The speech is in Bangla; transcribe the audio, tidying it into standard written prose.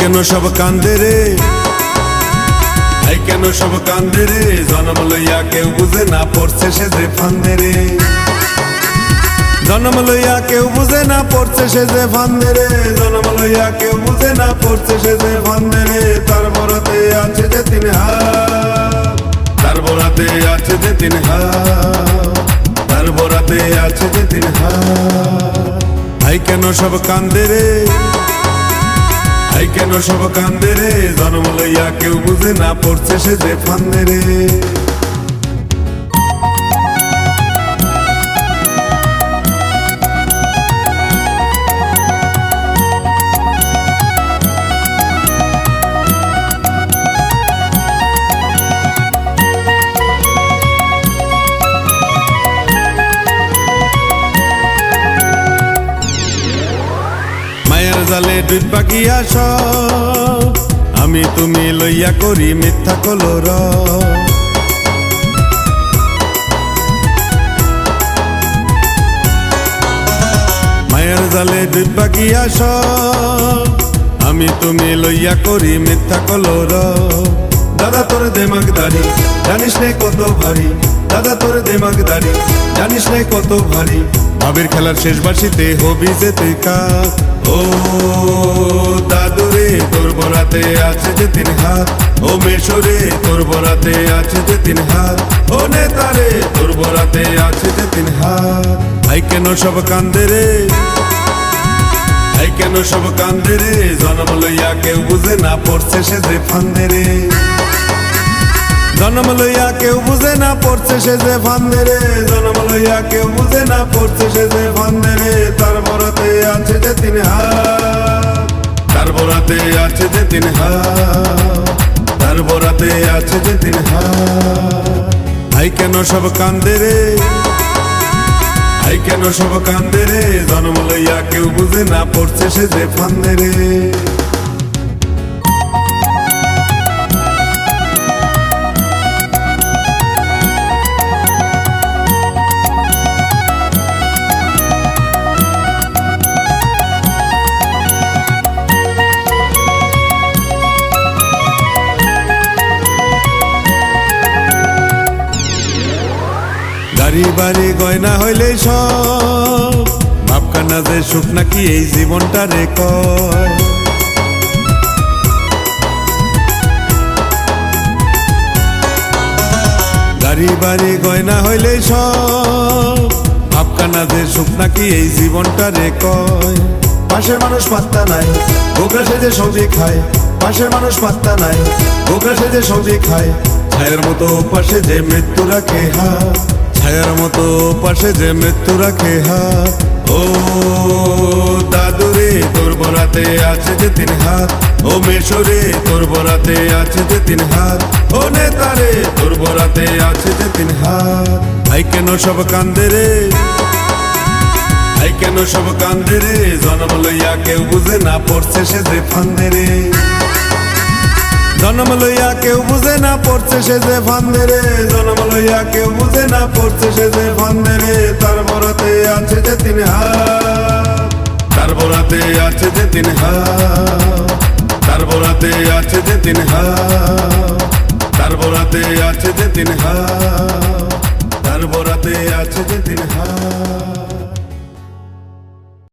কেন সব কান্দে রে, কেন সব কান্দে রে, জন্ম লইয়া কেউ বুঝে না পড়ছে সে যে ফান্দে রে। জন্ম লইয়া কেউ বুঝে না পড়ছে সে যে ফান্দে রে, জন্ম লইয়া কেউ বুঝে না পড়ছে সে যে ফান্দে রে। তার বরাতে আছে যে তিন হাত, তার বরাতে আছে যে তিন হাত, তার বরাতে আছে যে তিন হাত। কেন সব কান্দে রে, কেন সব কান্দে রে, জন্ম লইয়া কেউ বুঝে না পড়ছে সে যে ফান্দে রে। মায়ের জালে ডুববা গিয়া সব, আমি তুমি লইয়া করি মিথ্যা কলর। মায়ের জালে ডুববা গিয়া সব, আমি তুমি লইয়া করি মিথ্যা কলর। দাদা তোর দেমাগদারি জানিস নে কত ভারী, দাদা তোর দেমাগদারি জানিস নে কত ভারী। ভাবের খেলার শেষ বাসিতে হবি যে তুই কাক। ও দাদুরে তোর বরাতে আছে যে তিন হাত, ও মেশরে তোর বরাতে আছে যে তিন হাত, ও নেতারে তোর বরাতে আছে যে তিন হাত। কেন সব কান্দে রে, কেন সব কান্দে রে, জন্ম লইয়া কেউ বুঝে না পড়ছে সে যে ফান্দে রে। জন্ম লইয়া কেউ বুঝে না পড়ছে সে যে ফান্দে রে, জন্ম লইয়া কেউ বুঝে না পড়ছে সে যে ফান্দে রে। তার বরাতে আছে যে তিন হাত, তার বরাতে আছে যে তিন হাত, তার বরাতে আছে যে তিন হাত। কেন সব কান্দে রে, কেন সব কান্দে রে, জন্ম লইয়া কেউ বুঝে না পড়ছে সে যে ফান্দে রে। গাড়ি বাড়ি গয়না হইলে সব, ভাবখানা যে সুখ নাকি এই জীবনটা রে কয়। গাড়ি বাড়ি গয়না হইলে সব, ভাবখানা যে সুখ নাকি এই জীবনটা রে কয়। পাশের মানুষ পাত্তা নাই, গোগরা সেজে সবজি খায়, পাশের মানুষ পাত্তা নাই, গোগরা সেজে সবজি খায়। ছায়ের মতো পাশে যে মৃত্যু রাখে হাত, ছায়ার মতো পাশে যে মৃত্যু রাখে হাত। ও দাদুরে তোর বরাতে আছে যে তিন হাত, ও মেশরে তোর বরাতে আছে যে তিন হাত, ও নেতারে তোর বরাতে আছে যে তিন হাত। কেন সব কান্দে রে, কেন সব কান্দে রে, জন্ম লইয়া কেউ বুঝে না পড়ছে সে যে ফান্দে রে। জন্ম লইয়া কেউ বুঝে না পড়ছে সে যে ফান্দে রে, জন্ম লইয়া কেউ বুঝে না পড়ছে সে যে ফান্দে রে। তার বরাতে আছে যে তিন হাত, তার বরাতে আছে যে তিন হাত, তার বরাতে আছে যে তিন হাত, তার বরাতে আছে যে তিন হাত, তার বরাতে আছে যে তিন হাত।